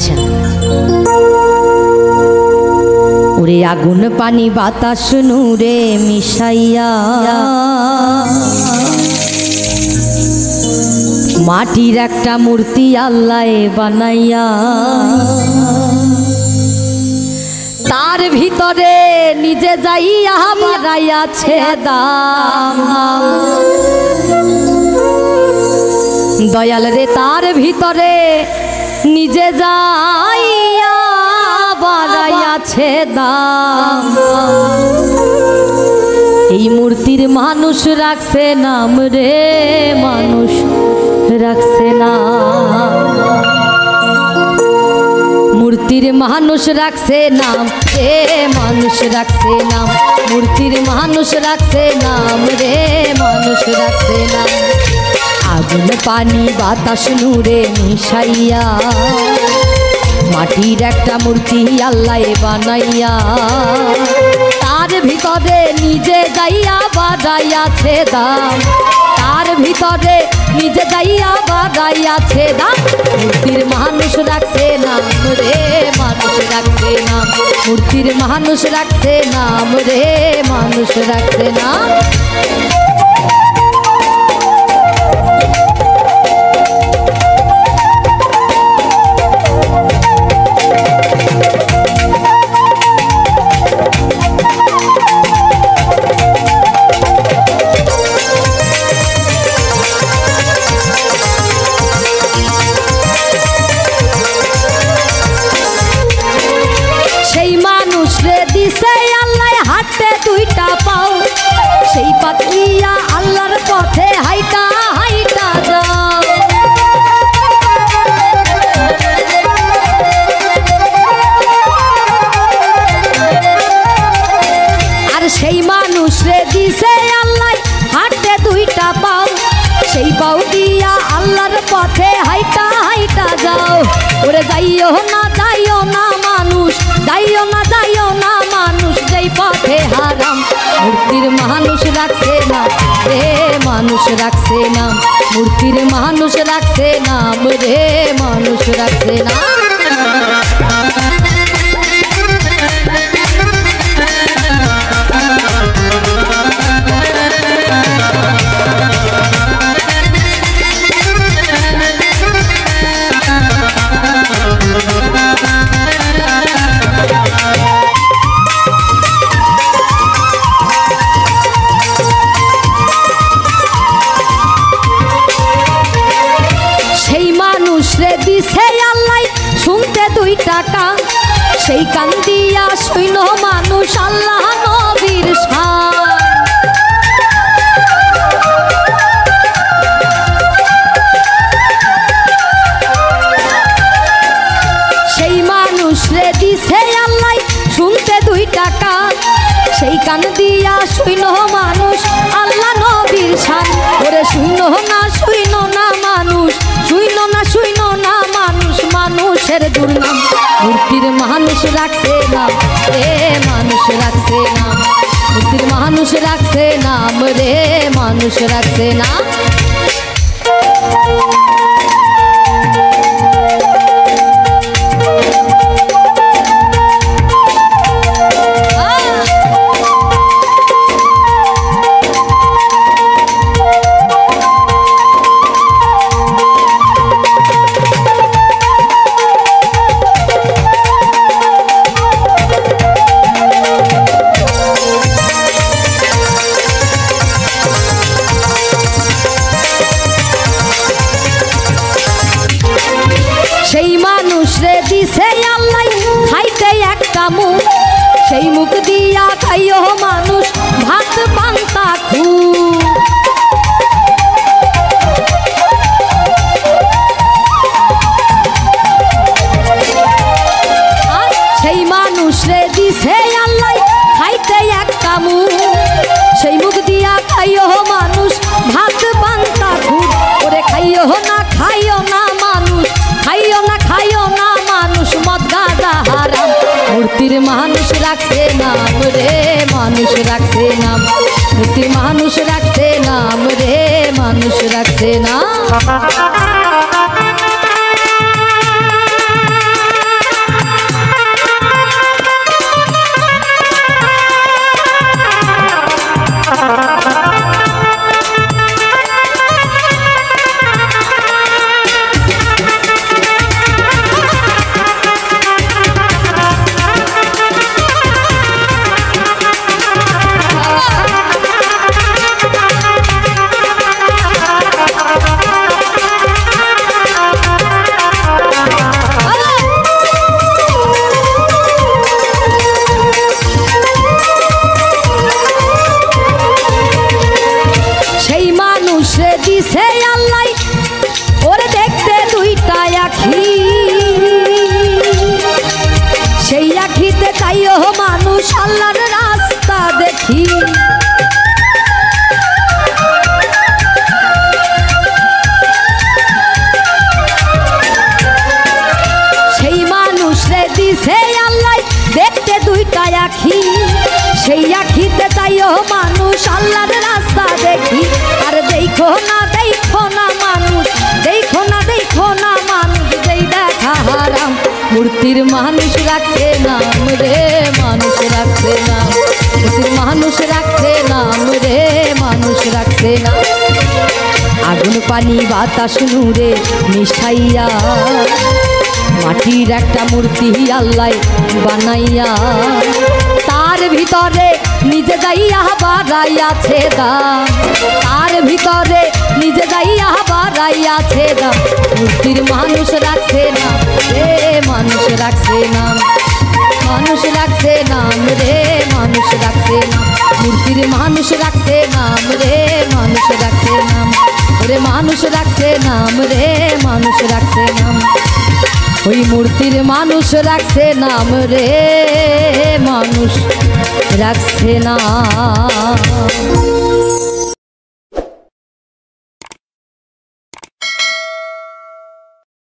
আচ্ছা ওরে আগুন পানি বাতাস নূরে মিশাইয়া মাটির একটা মূর্তি আল্লাহ বানাইয়া তার ভিতরে নিজে যাইয়া বাড়াইয়াছে দাম দয়াল রে তার ভিতরে নিজে যাইয়া বাড়াইয়াছে দাম এই মূর্তির মানুষ রাখছে নাম রে মানুষ রাখছে না মূর্তির মানুষ রাখছে নাম রে মানুষ রাখছে নাম মূর্তির মানুষ রাখছে নাম রে মানুষ রাখছে নাম আগুন পানি বাতাস নূরে মিশাইয়া মাটির একটা মূর্তি আল্লাহ বানাইয়া তার ভিতরে নিজে যাইয়া বাড়াইয়াছে দাম তার ভিতরে নিজে যাইয়া বাড়াইয়াছে দাম মূর্তির মানুষ রাখছে নাম রে মানুষ রাখছে নাম মূর্তির মানুষ রাখছে নাম রে মানুষ রাখছে নাম দিছে আল্লাহ হাতে দুইটা পাও সেই পাতিয়া আল্লাহর পথে হাইটা হাইটা যাও আর সেই মানুষ রে দিছে আল্লাহ হাতে দুইটা পাও সেই পাও দিয়া আল্লাহর পথে হাইটা হাইটা যাও ওরে যাইও না মানুষ যাইও না মানুষ যেই পথে হারাম মূর্তির মানুষ রাখছে না রে মানুষ রাখছে না মূর্তির মানুষ রাখছে নাম রে মানুষ রাখছে না দিছে আল্লাহ শুনতে 2 টাকা সেই কান দিয়া শুইন মানুষ আল্লাহ নবীর শান সেই মানুষ রে দিছে আল্লাহ শুনতে 2 টাকা সেই কান দিয়া শুইন মানুষ আল্লাহ নবীর শান ওরে শুইন না মানুষ শুইন না মানুষ মানুষের দুর্নাম মূর্তির মানুষ রাখছে না রে মানুষ রাখছে না মূর্তির মানুষ রাখছে নাম রে মানুষ রাখছে না সেই মানুষ রে দিছে আল্লাহ খাইতে একটা মুখ সেই মুখ দিয়া খাইও মানুষ ভাত পান্তা খু সেই মানুষ রে দিছে আল্লাহ খাইতে একটা মুখ সেই মুখ দিয়া খাইও মানুষ ভাত পান্তা খু ওরে খাইও না মানুষ খাইও না মানুষ মদ গাঁজা হারাম মূর্তির মানুষ রাখছে নাম রে মানুষ রাখছে নাম মূর্তির মানুষ রাখছে নাম রে মানুষ রাখছে নাম আল্লাহর রাস্তা দেখি। আর দেখো না মানুষ, দেখো না মানুষ, যেই দেখা হারাম। মূর্তির মানুষ রাখছে নাম রে, মানুষ রাখছে নাম। মূর্তির মানুষ রাখছে নাম রে, মানুষ রাখছে নাম। আগুন পানি বাতাস নূরে মিশাইয়া মাটির একটা মূর্তি আল্লাহ বানাইয়া, তার ভিতরে নিজে যাইয়া বাড়াইয়াছে দাম, তার ভিতরে নিজে যাইয়া বাড়াইয়াছে দাম। মূর্তির মানুষ রাখছে নাম রে, মানুষ রাখছে নাম। মানুষ রাখছে নাম রে, মানুষ রাখছে নাম। মূর্তির মানুষ রাখছে নাম রে, মানুষ রাখছে নাম। রে মানুষ রাখছে নাম রে, মানুষ রাখছে নাম। ওই মূর্তির মানুষ রাখছে নাম রে, মানুষ রাখছে নাম।